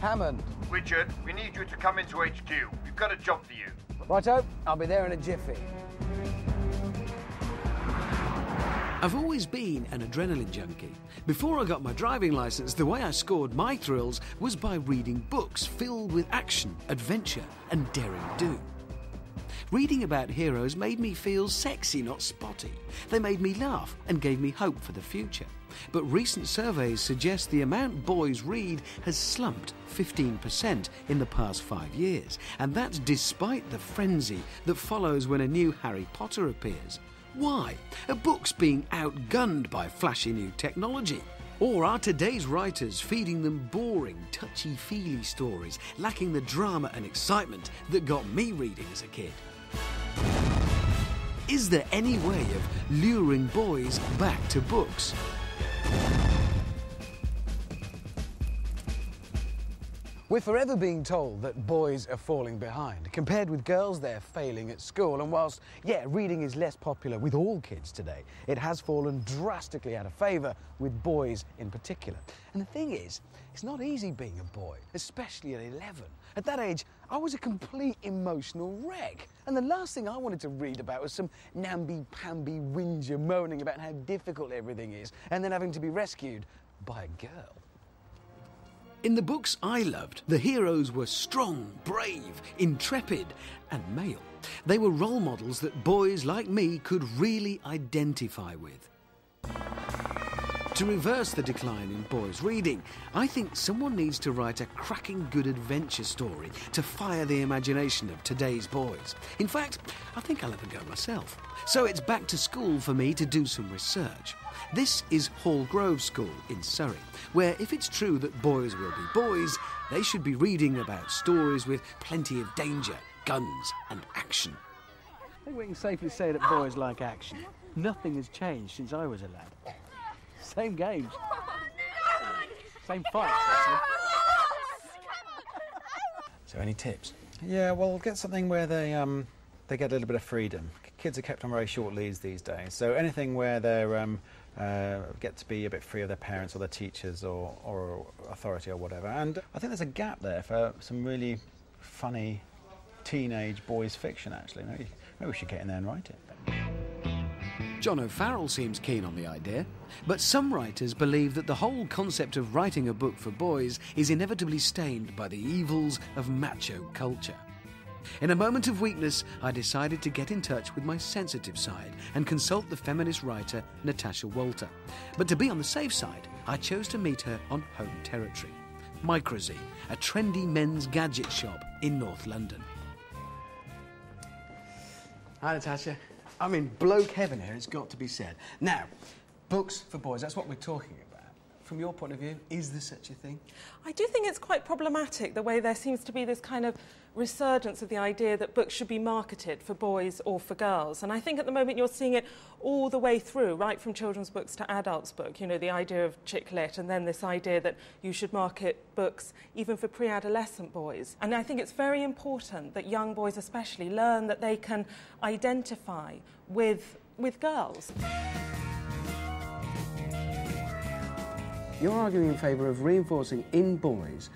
Hammond. Richard, we need you to come into HQ. We've got a job for you. Righto, I'll be there in a jiffy. I've always been an adrenaline junkie. Before I got my driving licence, the way I scored my thrills was by reading books filled with action, adventure and daring-do. Reading about heroes made me feel sexy, not spotty. They made me laugh and gave me hope for the future. But recent surveys suggest the amount boys read has slumped 15% in the past 5 years. And that's despite the frenzy that follows when a new Harry Potter appears. Why? Are books being outgunned by flashy new technology? Or are today's writers feeding them boring, touchy-feely stories, lacking the drama and excitement that got me reading as a kid? Is there any way of luring boys back to books? We're forever being told that boys are falling behind. Compared with girls, they're failing at school. And whilst, reading is less popular with all kids today, it has fallen drastically out of favour with boys in particular. And the thing is, it's not easy being a boy, especially at 11. At that age, I was a complete emotional wreck. And the last thing I wanted to read about was some namby-pamby whinger moaning about how difficult everything is, and then having to be rescued by a girl. In the books I loved, the heroes were strong, brave, intrepid and male. They were role models that boys like me could really identify with. To reverse the decline in boys' reading, I think someone needs to write a cracking good adventure story to fire the imagination of today's boys. In fact, I think I'll have a go myself. So it's back to school for me to do some research. This is Hall Grove School in Surrey, where if it's true that boys will be boys, they should be reading about stories with plenty of danger, guns and action. I think we can safely say that boys like action. Nothing has changed since I was a lad. Same games. Same fights, actually. So any tips? Yeah, well, get something where they get a little bit of freedom. Kids are kept on very short leads these days, so anything where they get to be a bit free of their parents or their teachers or authority or whatever. And I think there's a gap there for some really funny teenage boys fiction, actually. Maybe we should get in there and write it. John O'Farrell seems keen on the idea, but some writers believe that the whole concept of writing a book for boys is inevitably stained by the evils of macho culture. In a moment of weakness, I decided to get in touch with my sensitive side and consult the feminist writer Natasha Walter. But to be on the safe side, I chose to meet her on home territory. Microzine, a trendy men's gadget shop in North London. Hi, Natasha. I'm in bloke heaven here, it's got to be said. Now, books for boys, that's what we're talking about. From your point of view, is there such a thing? I do think it's quite problematic the way there seems to be this kind of resurgence of the idea that books should be marketed for boys or for girls. And I think at the moment you're seeing it all the way through, right from children's books to adults' book, you know, the idea of chick lit, and then this idea that you should market books even for pre-adolescent boys. And I think it's very important that young boys especially learn that they can identify with girls. You're arguing in favour of reinforcing in boys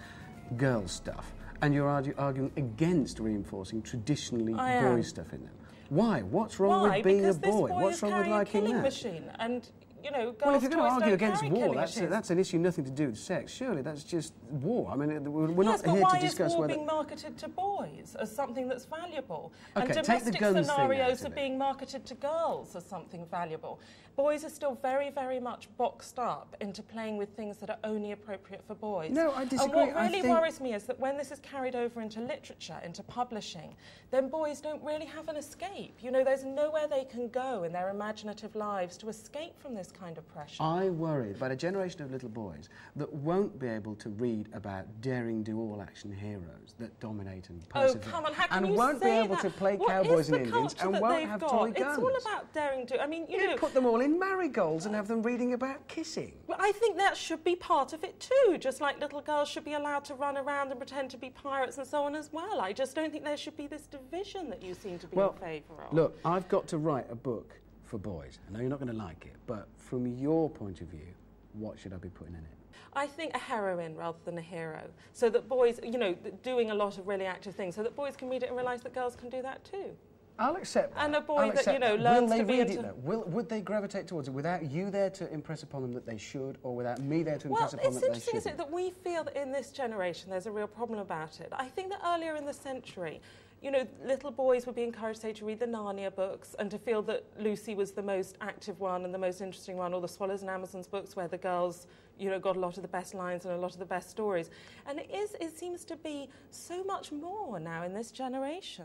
girls' stuff, and you're arguing against reinforcing traditionally boys' stuff in them. Why? What's wrong with being a boy? What's wrong with liking that? Machine and, you know, girls' well, if you're going to argue against war, that's an issue nothing to do with sex. Surely that's just war. I mean, we're yes, not here to discuss whether... Yes, but why is war whether... being marketed to boys as something that's valuable? Okay, and domestic scenarios are being marketed to girls as something valuable. Boys are still very, very much boxed up into playing with things that are only appropriate for boys. No, I disagree. And what really worries me is that when this is carried over into literature, into publishing, then boys don't really have an escape. You know, there's nowhere they can go in their imaginative lives to escape from this kind of pressure. I worry about a generation of little boys that won't be able to read about daring do all-action heroes that dominate and persevere. Oh, come on, how can and you won't say be able that? to play What cowboys is and the Indians culture and that won't they've have got? toy guns. It's all about daring do. I mean, you know, put them all in marigolds and have them reading about kissing. Well, I think that should be part of it too, just like little girls should be allowed to run around and pretend to be pirates and so on as well. I just don't think there should be this division that you seem to be in favour of. Look, I've got to write a book for boys. I know you're not going to like it, but from your point of view, what should I be putting in it? I think a heroine rather than a hero, so that boys, you know, doing a lot of really active things, so that boys can read it and realise that girls can do that too. I'll accept that. And a boy that, you know, that. learns Will they to be read into... it, though? Would they gravitate towards it without you there to impress upon them that they should, or without me there to impress upon them that they Well, it's interesting, isn't shouldn't? it, that we feel that in this generation there's a real problem about it. I think that earlier in the century, you know, little boys would be encouraged, say, to read the Narnia books and to feel that Lucy was the most active one and the most interesting one, or the Swallows and Amazons books where the girls, you know, got a lot of the best lines and a lot of the best stories. And it seems to be so much more now in this generation.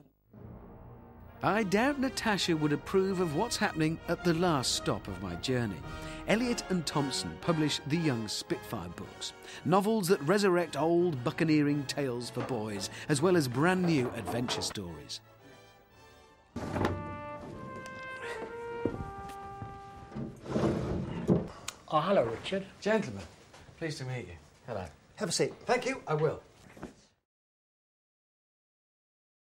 I doubt Natasha would approve of what's happening at the last stop of my journey. Elliot and Thompson publish the Young Spitfire books, novels that resurrect old buccaneering tales for boys, as well as brand new adventure stories. Oh, hello, Richard. Gentlemen, pleased to meet you. Hello. Have a seat. Thank you, I will.